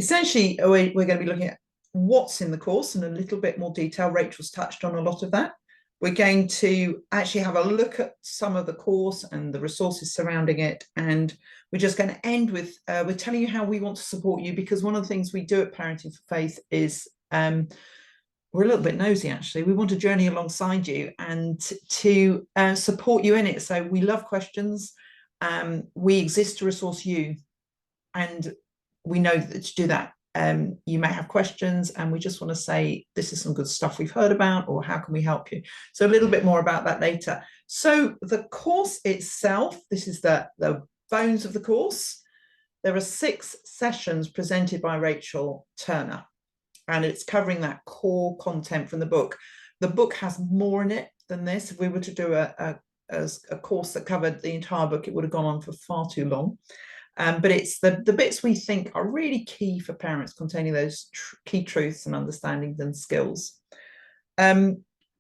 Essentially, we're going to be looking at what's in the course in a little bit more detail. Rachel's touched on a lot of that. We're going to actually have a look at some of the course and the resources surrounding it. And we're just going to end with, we're telling you how we want to support you, because one of the things we do at Parenting for Faith is we're a little bit nosy, actually. We want to journey alongside you and to support you in it. So we love questions. We exist to resource you. And we know that to do that, you may have questions, and we just want to say, this is some good stuff we've heard about, or how can we help you? So a little bit more about that later. So the course itself, this is the bones of the course. There are 6 sessions presented by Rachel Turner, and it's covering that core content from the book. The book has more in it than this. If we were to do a course that covered the entire book, it would have gone on for far too long. But it's the bits we think are really key for parents, containing those key truths and understandings and skills.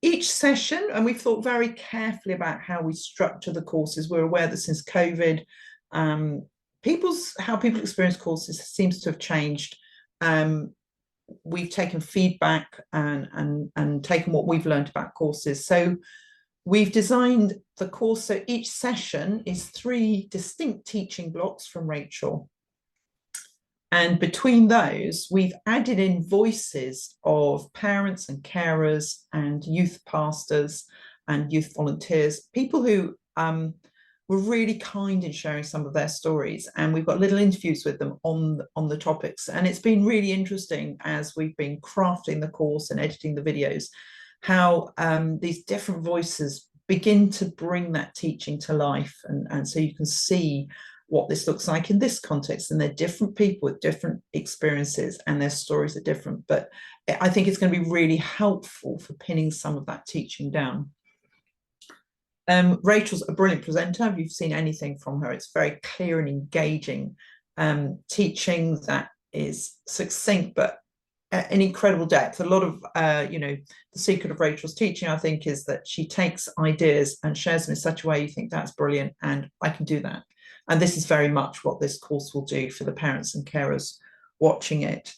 Each session, and we've thought very carefully about how we structure the courses. We're aware that since COVID, how people experience courses seems to have changed. We've taken feedback and taken what we've learned about courses. So we've designed the course so each session is 3 distinct teaching blocks from Rachel. And between those, we've added in voices of parents and carers and youth pastors and youth volunteers, people who were really kind in sharing some of their stories. And we've got little interviews with them on the topics. And it's been really interesting as we've been crafting the course and editing the videos, how these different voices begin to bring that teaching to life. And so you can see what this looks like in this context. And they're different people with different experiences, and their stories are different. But I think it's going to be really helpful for pinning some of that teaching down. Rachel's a brilliant presenter. If you've seen anything from her, it's very clear and engaging teaching that is succinct, but an incredible depth. A lot of, the secret of Rachel's teaching, I think, is that she takes ideas and shares them in such a way you think that's brilliant, and I can do that. And this is very much what this course will do for the parents and carers watching it.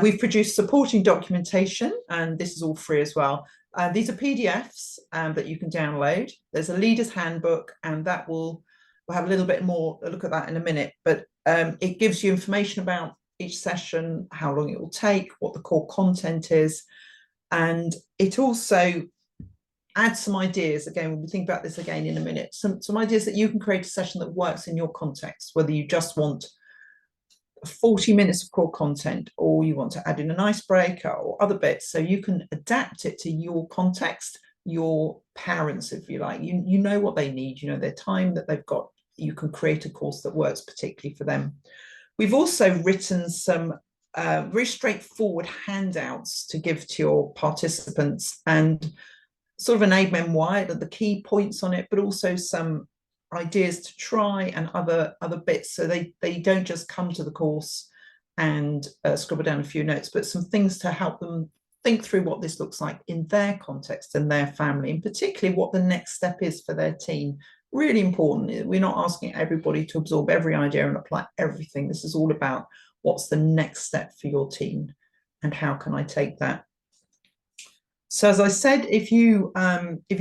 We've produced supporting documentation, and this is all free as well. These are PDFs that you can download. There's a leader's handbook, and that we'll have a little bit more a look at that in a minute. But it gives you information about each session, how long it will take, what the core content is, and it also adds some ideas. Again, we'll think about this again in a minute. Some ideas that you can create a session that works in your context, whether you just want 40 minutes of core content, or you want to add in an icebreaker or other bits, so you can adapt it to your context, your parents, if you like. You know what they need, you know their time that they've got. You can create a course that works particularly for them. We've also written some very straightforward handouts to give to your participants, and sort of an aid memoir, the key points on it, but also some ideas to try and other bits, so they don't just come to the course and scribble down a few notes, but some things to help them think through what this looks like in their context and their family, and particularly what the next step is for their teen. Really important. We're not asking everybody to absorb every idea and apply everything. This is all about what's the next step for your teen and how can I take that. So as I said, if you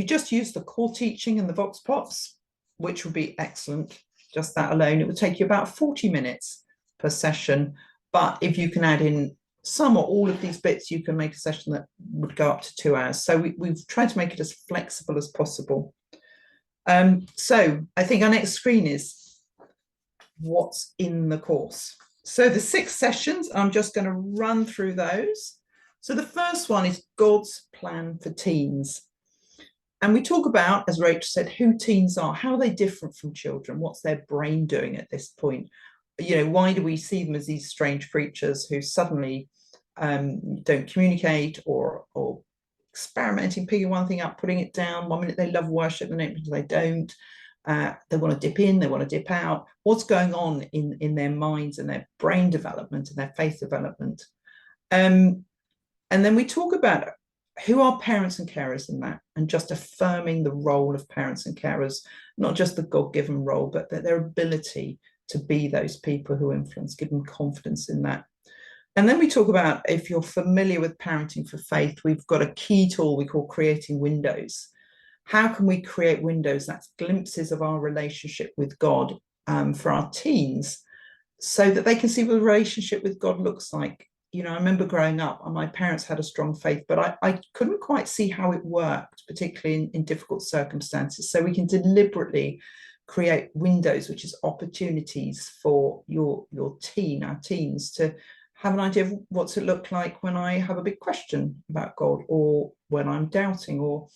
just use the core teaching and the Vox Pops, which would be excellent, just that alone, it would take you about 40 minutes per session. But if you can add in some or all of these bits, you can make a session that would go up to 2 hours. So we've tried to make it as flexible as possible. So I think our next screen is what's in the course. So the 6 sessions, I'm just going to run through those. So the first one is God's plan for teens. And we talk about, as Rachel said, who teens are, how are they different from children? What's their brain doing at this point? Why do we see them as these strange creatures who suddenly don't communicate, or experimenting, picking one thing up, putting it down? One minute they love worship, the next minute they don't. They want to dip in, they want to dip out. What's going on in their minds and their brain development and their faith development? And then we talk about who are parents and carers in that, and just affirming the role of parents and carers, not just the God-given role, but their ability to be those people who influence, give them confidence in that. And then we talk about, if you're familiar with Parenting for Faith, we've got a key tool we call creating windows. How can we create windows? That's glimpses of our relationship with God for our teens, so that they can see what the relationship with God looks like. You know, I remember growing up and my parents had a strong faith, but I couldn't quite see how it worked, particularly in difficult circumstances. So we can deliberately create windows, which is opportunities for your teen, our teens, to have an idea of what's it look like when I have a big question about God, or when I'm doubting, or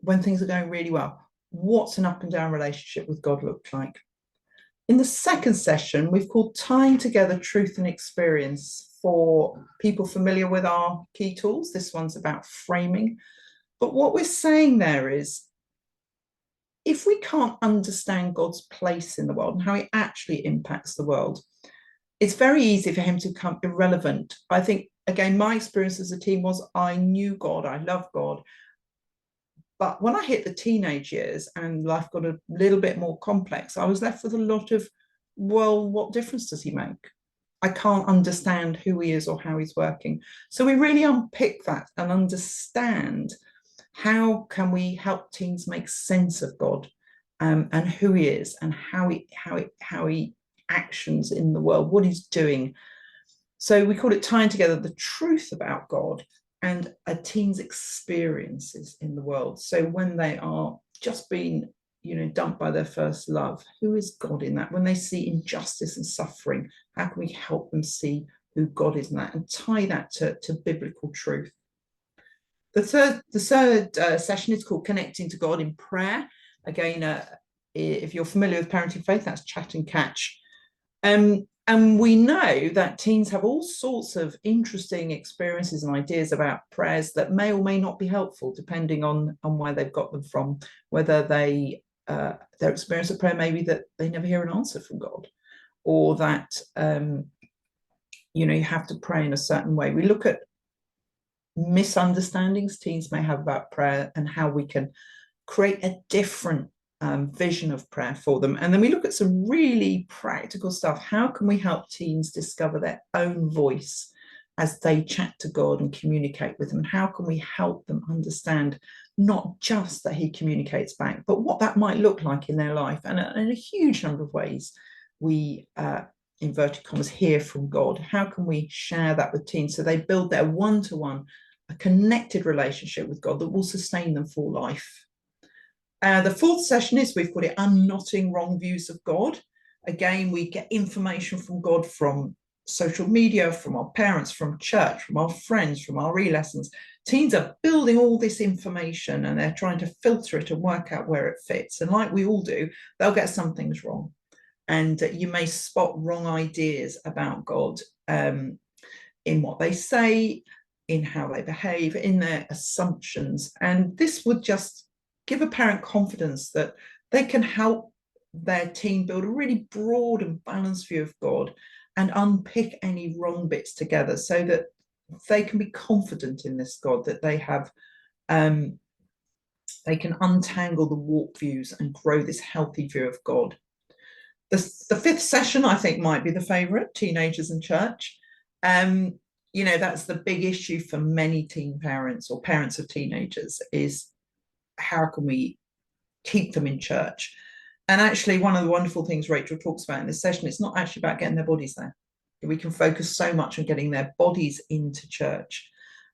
when things are going really well. What's an up and down relationship with God look like? In the second session, we've called Tying Together Truth and Experience, for people familiar with our key tools. This one's about framing. But what we're saying there is, if we can't understand God's place in the world and how he actually impacts the world, it's very easy for him to become irrelevant. I think, again, my experience as a teen was I knew God, I loved God. But when I hit the teenage years and life got a little bit more complex, I was left with a lot of, well, what difference does he make? I can't understand who he is or how he's working. So we really unpick that and understand, how can we help teens make sense of God, and who he is, and how he actions in the world, what he's doing. So we call it Tying Together the Truth about God and a teen's experiences in the world. So when they are just being, dumped by their first love, who is God in that? When they see injustice and suffering, how can we help them see who God is in that, and tie that to biblical truth? The third session is called Connecting to God in Prayer. Again, if you're familiar with Parenting Faith, that's chat and catch. And we know that teens have all sorts of interesting experiences and ideas about prayers that may or may not be helpful, depending on where they've got them from, whether their experience of prayer may be that they never hear an answer from God, or that you have to pray in a certain way. We look at misunderstandings teens may have about prayer and how we can create a different vision of prayer for them. And then we look at some really practical stuff. How can we help teens discover their own voice as they chat to God and communicate with him? And how can we help them understand not just that he communicates back, but what that might look like in their life? And in a huge number of ways, we, inverted commas, hear from God. How can we share that with teens so they build their one-to-one, a connected relationship with God that will sustain them for life? The fourth session is, we've called it Unknotting Wrong Views of God. Again, we get information from God from social media, from our parents, from church, from our friends, from our e-lessons. Teens are building all this information and they're trying to filter it and work out where it fits. And like we all do, they'll get some things wrong. And you may spot wrong ideas about God in what they say, in how they behave, in their assumptions. And this would just give a parent confidence that they can help their teen build a really broad and balanced view of God, and unpick any wrong bits together, so that they can be confident in this God that they have. They can untangle the warped views and grow this healthy view of God. The fifth session, I think, might be the favorite, teenagers and church. That's the big issue for many teen parents or parents of teenagers, is how can we keep them in church? And actually, one of the wonderful things Rachel talks about in this session, it's not actually about getting their bodies there. We can focus so much on getting their bodies into church,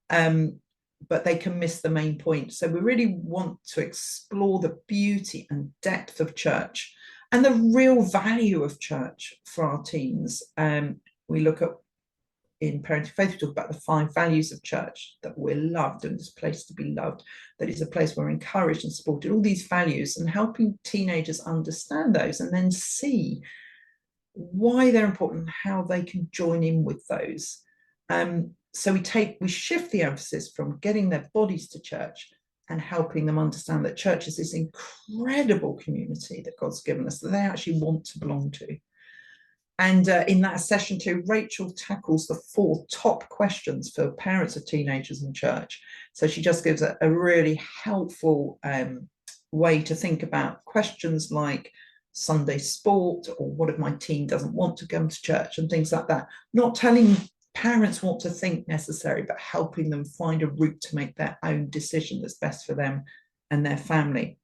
but they can miss the main point. So we really want to explore the beauty and depth of church and the real value of church for our teens. We look at, in Parenting Faith, we talk about the 5 values of church: that we're loved and it's a place to be loved, that it's a place where we're encouraged and supported, all these values, and helping teenagers understand those and then see why they're important and how they can join in with those. So we shift the emphasis from getting their bodies to church and helping them understand that church is this incredible community that God's given us, that they actually want to belong to. And in that session too, Rachel tackles the 4 top questions for parents of teenagers in church. So she just gives a really helpful way to think about questions like Sunday sport, or what if my teen doesn't want to come to church, and things like that. Not telling parents want to think necessary, but helping them find a route to make their own decision that's best for them and their family.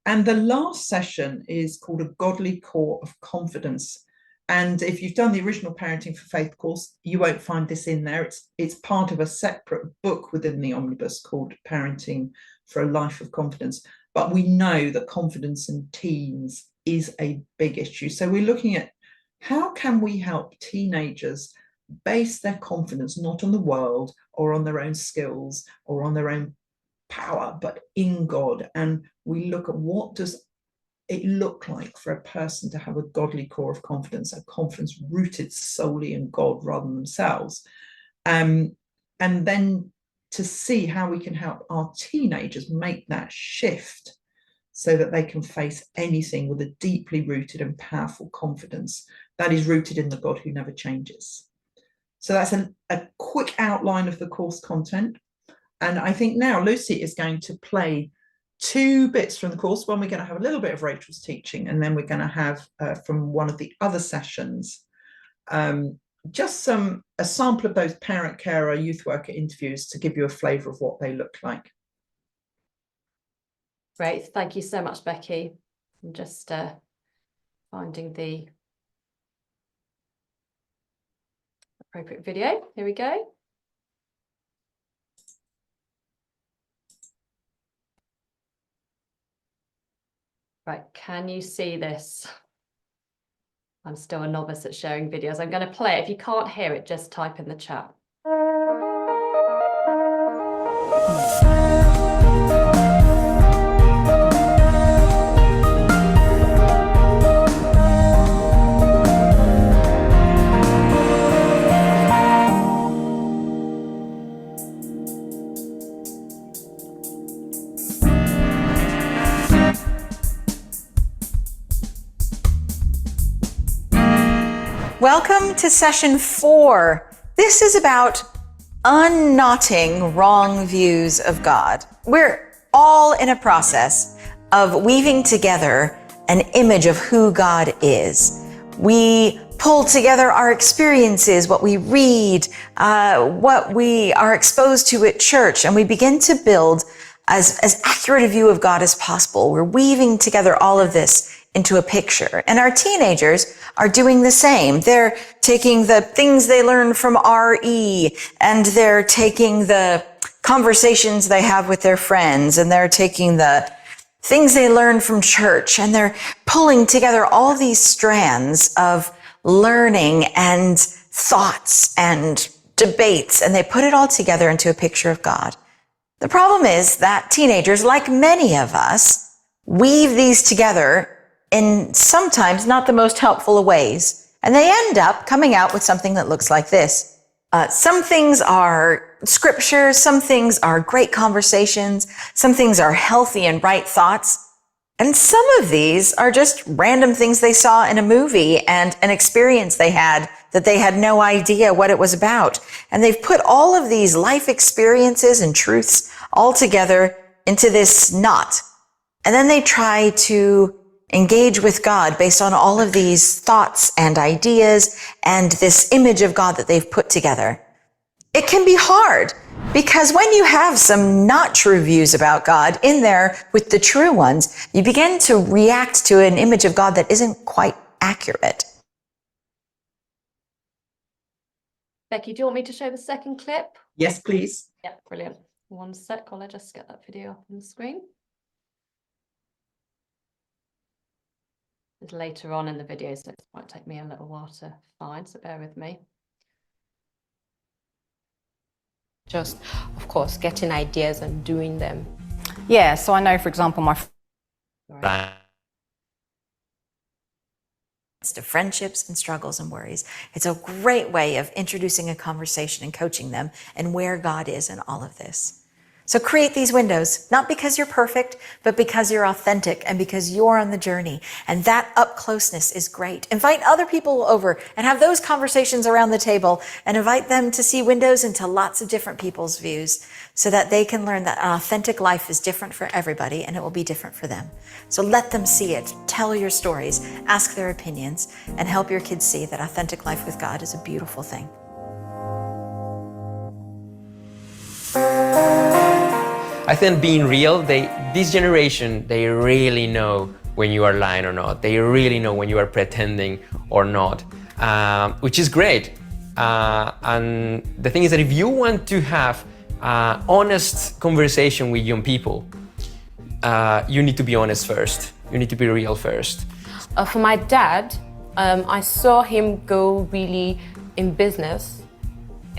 And the last session is called A Godly Core of Confidence. And if you've done the original Parenting for Faith course, you won't find this in there. It's part of a separate book within the omnibus called Parenting for a Life of Confidence. But we know that confidence in teens is a big issue. So we're looking at how can we help teenagers base their confidence not on the world or on their own skills or on their own power, but in God. And we look at what does it look like for a person to have a godly core of confidence, a confidence rooted solely in God rather than themselves. And then to see how we can help our teenagers make that shift so that they can face anything with a deeply rooted and powerful confidence that is rooted in the God who never changes. So that's a quick outline of the course content. And I think now Lucy is going to play 2 bits from the course. One, we're going to have a little bit of Rachel's teaching, and then we're going to have from one of the other sessions, just a sample of those parent carer youth worker interviews to give you a flavour of what they look like. Great, thank you so much, Becky. I'm just finding the appropriate video. Here we go. Right, can you see this? I'm still a novice at sharing videos. I'm going to play it. If you can't hear it, just type in the chat. Welcome to session 4. This is about unknotting wrong views of God. We're all in a process of weaving together an image of who God is. We pull together our experiences, what we read, what we are exposed to at church, and we begin to build as accurate a view of God as possible. We're weaving together all of this into a picture. And our teenagers are doing the same. They're taking the things they learned from RE, and they're taking the conversations they have with their friends, and they're taking the things they learned from church, and they're pulling together all these strands of learning and thoughts and debates, and they put it all together into a picture of God. The problem is that teenagers, like many of us, weave these together in sometimes not the most helpful of ways, and they end up coming out with something that looks like this. Some things are scripture, some things are great conversations, some things are healthy and right thoughts, and some of these are just random things they saw in a movie and an experience they had that they had no idea what it was about. And they've put all of these life experiences and truths all together into this knot. And then they try to engage with God based on all of these thoughts and ideas and this image of God that they've put together. It can be hard because when you have some not true views about God in there with the true ones, you begin to react to an image of God that isn't quite accurate. Becky, do you want me to show the second clip? Yes, please. Yeah, brilliant. One sec, I'll just get that video up on the screen. It's later on in the video, so it might take me a little while to find, so bear with me. Just, of course, getting ideas and doing them. Yeah, so I know, for example, my To friendships and struggles and worries. It's a great way of introducing a conversation and coaching them and where God is in all of this. So create these windows, not because you're perfect, but because you're authentic and because you're on the journey. And that up closeness is great. Invite other people over and have those conversations around the table and invite them to see windows into lots of different people's views so that they can learn that an authentic life is different for everybody and it will be different for them. So let them see it, tell your stories, ask their opinions, and help your kids see that authentic life with God is a beautiful thing. I think being real, this generation, they really know when you are lying or not. They really know when you are pretending or not, which is great. And the thing is that if you want to have honest conversation with young people, you need to be honest first. You need to be real first. For my dad, I saw him go really in business.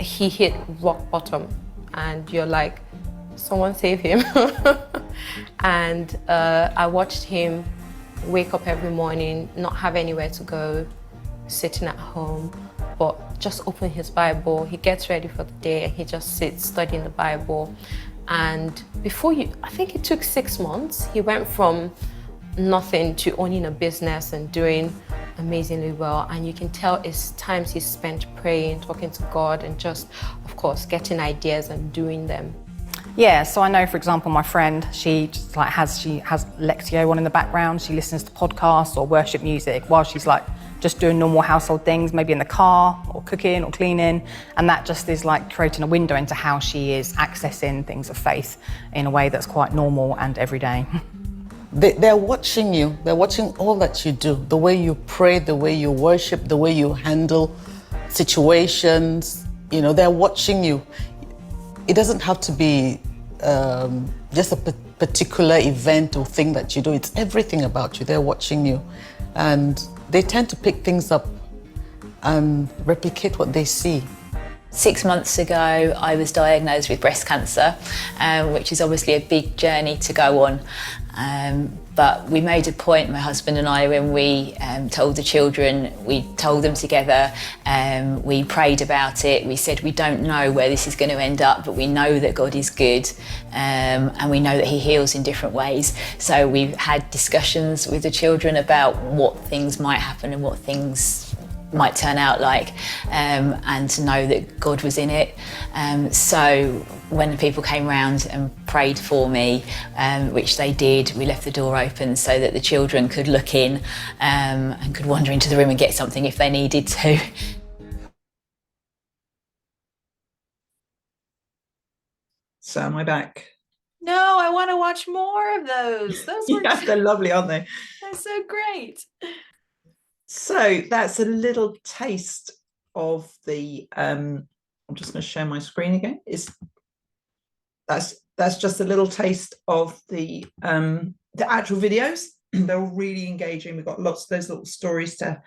He hit rock bottom, and you're like, someone save him. And I watched him wake up every morning, not have anywhere to go, sitting at home, but just open his Bible. He gets ready for the day and he just sits studying the Bible. And I think it took 6 months, he went from nothing to owning a business and doing amazingly well. And you can tell it's times he spent praying, talking to God, and just, of course, getting ideas and doing them. Yeah, so I know, for example, my friend, she has Lectio on in the background. She listens to podcasts or worship music while she's like just doing normal household things, maybe in the car or cooking or cleaning. And that just is like creating a window into how she is accessing things of faith in a way that's quite normal and everyday. They're watching you. They're watching all that you do, the way you pray, the way you worship, the way you handle situations. You know, they're watching you. It doesn't have to be just a particular event or thing that you do. It's everything about you. They're watching you. And they tend to pick things up and replicate what they see. 6 months ago, I was diagnosed with breast cancer, which is obviously a big journey to go on. But we made a point, my husband and I, when we told the children, we told them together, we prayed about it, we said we don't know where this is going to end up, but we know that God is good, and we know that he heals in different ways. So we've had discussions with the children about what things might happen and what things might turn out like, and to know that God was in it. So when the people came round and prayed for me, which they did, we left the door open so that the children could look in and could wander into the room and get something if they needed to. So am I back? No, I want to watch more of those. Those were Yeah, they're lovely, aren't they? they're so great. So that's a little taste of the I'm just going to share my screen again. That's just a little taste of the actual videos. They're all really engaging. We've got lots of those little stories to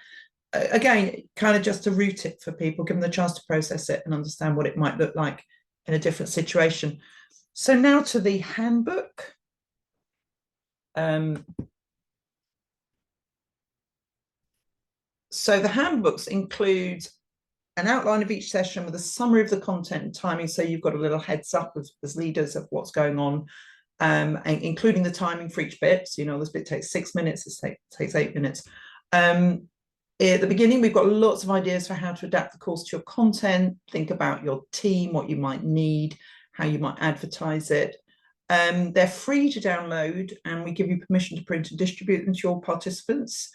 again, kind of just to root it for people, give them the chance to process it and understand what it might look like in a different situation. So now to the handbook. So the handbooks include an outline of each session with a summary of the content and timing, so you've got a little heads up as leaders of what's going on, and including the timing for each bit. So, you know, this bit takes 6 minutes, this takes 8 minutes. At the beginning, we've got lots of ideas for how to adapt the course to your content, think about your team, what you might need, how you might advertise it. They're free to download, and we give you permission to print and distribute them to your participants.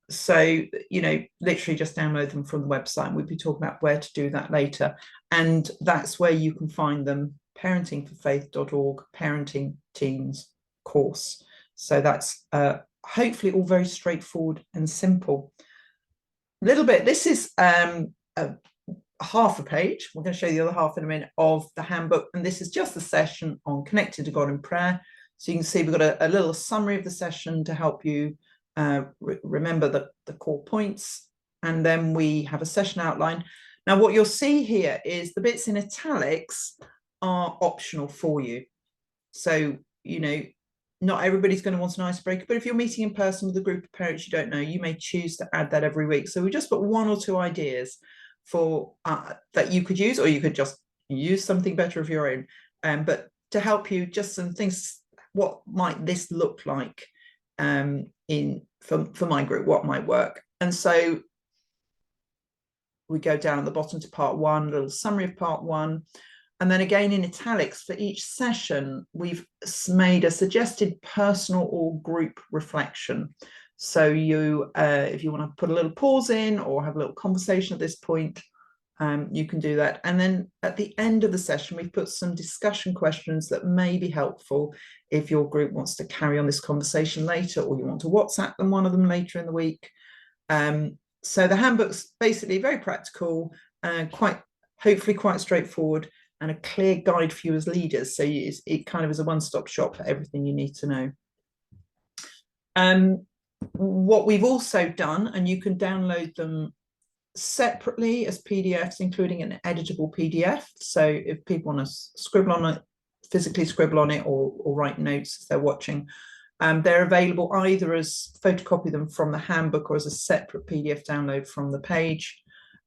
So, you know, literally just download them from the website. We'll be talking about where to do that later. And that's where you can find them, parentingforfaith.org, Parenting Teens course. So that's hopefully all very straightforward and simple. A little bit, this is half a page. We're going to show you the other half in a minute of the handbook. And this is just the session on connecting to God in prayer. So you can see we've got a little summary of the session to help you remember the core points, and then we have a session outline. Now what you'll see here is the bits in italics are optional for you. So, you know, not everybody's going to want an icebreaker, but if you're meeting in person with a group of parents you don't know, you may choose to add that every week. So we just put 1 or 2 ideas for that you could use, or you could just use something better of your own, but to help you, just some things, what might this look like for my group, what might work. And so we go down at the bottom to part 1, a little summary of part 1, and then again in italics for each session we've made a suggested personal or group reflection. So you if you want to put a little pause in or have a little conversation at this point, you can do that. And then at the end of the session, we've put some discussion questions that may be helpful if your group wants to carry on this conversation later, or you want to WhatsApp them one of them later in the week. So the handbook's basically very practical, hopefully quite straightforward, and a clear guide for you as leaders. So it kind of is a one-stop shop for everything you need to know. What we've also done, and you can download them separately as PDFs, including an editable PDF. So if people want to scribble on it, physically scribble on it, or write notes as they're watching, they're available either as photocopy them from the handbook or as a separate PDF download from the page.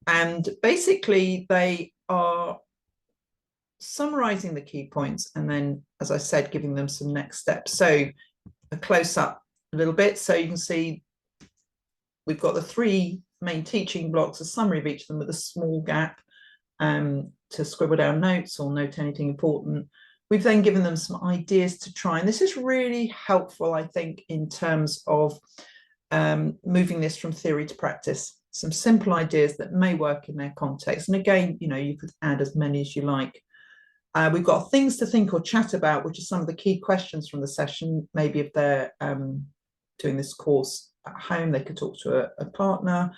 And basically they are summarizing the key points and then, as I said, giving them some next steps. So a close up a little bit, so you can see we've got the 3 main teaching blocks, a summary of each of them with a small gap to scribble down notes or note anything important. We've then given them some ideas to try, and this is really helpful, I think, in terms of moving this from theory to practice. Some simple ideas that may work in their context. And again, you know, you could add as many as you like. We've got things to think or chat about, which are some of the key questions from the session. Maybe if they're doing this course at home, they could talk to a partner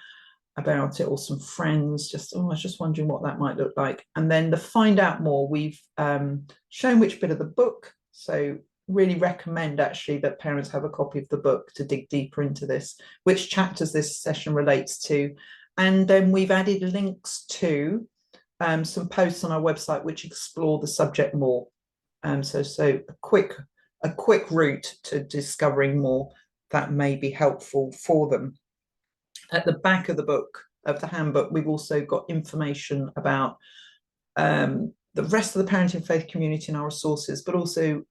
about it, or some friends, just, oh, I was just wondering what that might look like. And then the find out more, we've shown which bit of the book. So really recommend actually that parents have a copy of the book to dig deeper into this, which chapters this session relates to. And then we've added links to some posts on our website which explore the subject more. So a quick route to discovering more that may be helpful for them. At the back of the book, of the handbook, we've also got information about the rest of the parenting faith community and our resources, but also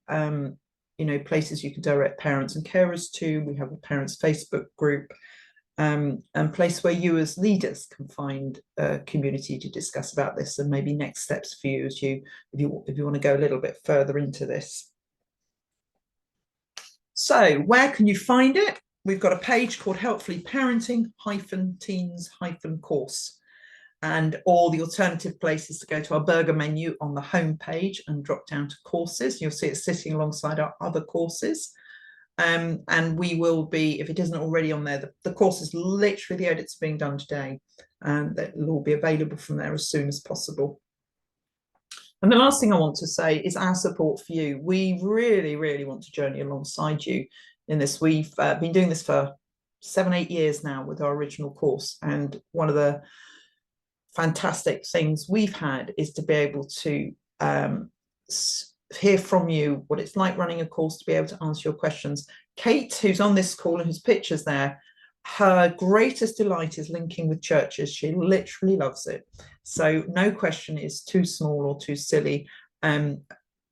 you know, places you can direct parents and carers to. We have a parents Facebook group, and place where you as leaders can find a community to discuss about this, and maybe next steps for you as if you want to go a little bit further into this. So where can you find it? We've got a page called Helpfully Parenting -Teens-Course, and all the alternative places to go to our burger menu on the home page and drop down to courses. You'll see it sitting alongside our other courses. And we will be, if it isn't already on there, the course is literally, the edits are being done today, and that will all be available from there as soon as possible. And the last thing I want to say is our support for you. We really, really want to journey alongside you in this. We've been doing this for 7-8 years now with our original course, and one of the fantastic things we've had is to be able to hear from you what it's like running a course, to be able to answer your questions. Kate, who's on this call and whose picture's there, her greatest delight is linking with churches. She literally loves it. So no question is too small or too silly.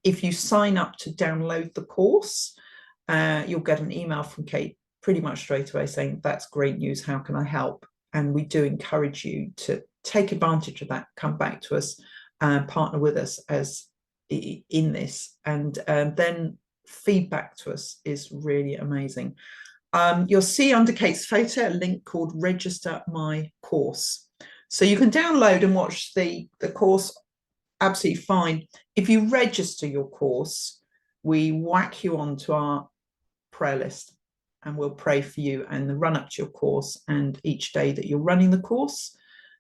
If you sign up to download the course, you'll get an email from Kate pretty much straight away saying, that's great news, how can I help? And we do encourage you to take advantage of that, come back to us, partner with us as in this, and then feedback to us is really amazing. You'll see under Kate's photo a link called Register My Course. So you can download and watch the course absolutely fine. If you register your course, we whack you onto our prayer list, and we'll pray for you and the run up to your course and each day that you're running the course.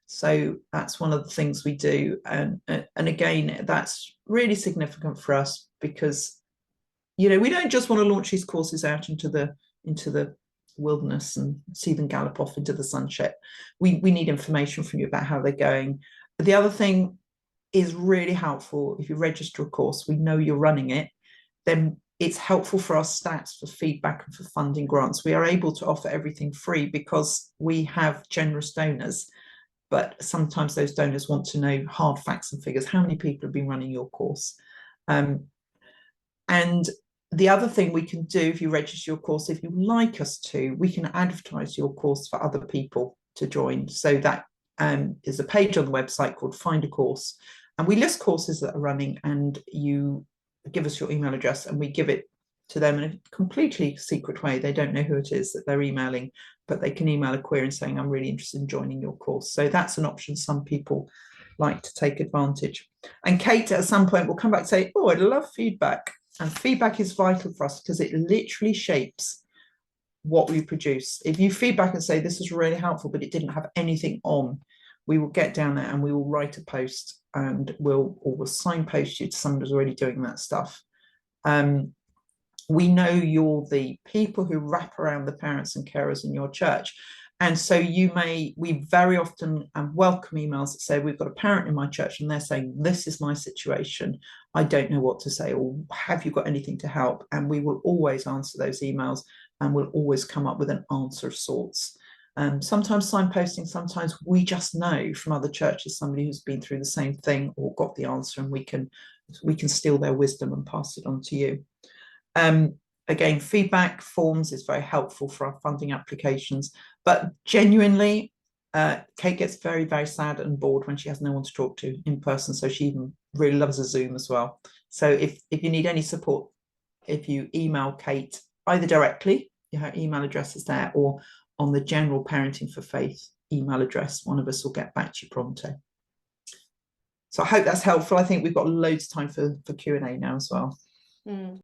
So that's one of the things we do. And again, that's really significant for us, because, you know, we don't just want to launch these courses out into the wilderness and see them gallop off into the sunset. We need information from you about how they're going. But the other thing is really helpful. If you register a course, we know you're running it, then it's helpful for our stats, for feedback, and for funding grants. We are able to offer everything free because we have generous donors, but sometimes those donors want to know hard facts and figures. How many people have been running your course? And the other thing we can do, if you register your course, if you like us to, we can advertise your course for other people to join. So that is a page on the website called Find a Course, and we list courses that are running, and you give us your email address and we give it to them in a completely secret way. They don't know who it is that they're emailing, but they can email a query saying, I'm really interested in joining your course. So that's an option some people like to take advantage. And Kate at some point will come back and say, oh, I'd love feedback. And feedback is vital for us because it literally shapes what we produce. If you feedback and say, this is really helpful, but it didn't have anything on, we will get down there and we will write a post and we'll signpost you to someone who's already doing that stuff. We know you're the people who wrap around the parents and carers in your church. And so we very often welcome emails that say, we've got a parent in my church and they're saying, this is my situation. I don't know what to say, or have you got anything to help? And we will always answer those emails and we'll always come up with an answer of sorts. Sometimes signposting, sometimes we just know from other churches, somebody who's been through the same thing or got the answer, and we can steal their wisdom and pass it on to you. Again, feedback forms is very helpful for our funding applications, but genuinely, Kate gets very, very sad and bored when she has no one to talk to in person. So she even really loves a Zoom as well. So if you need any support, if you email Kate either directly, her email address is there, or on the general Parenting for Faith email address, one of us will get back to you pronto. So I hope that's helpful. I think we've got loads of time for Q&A now as well.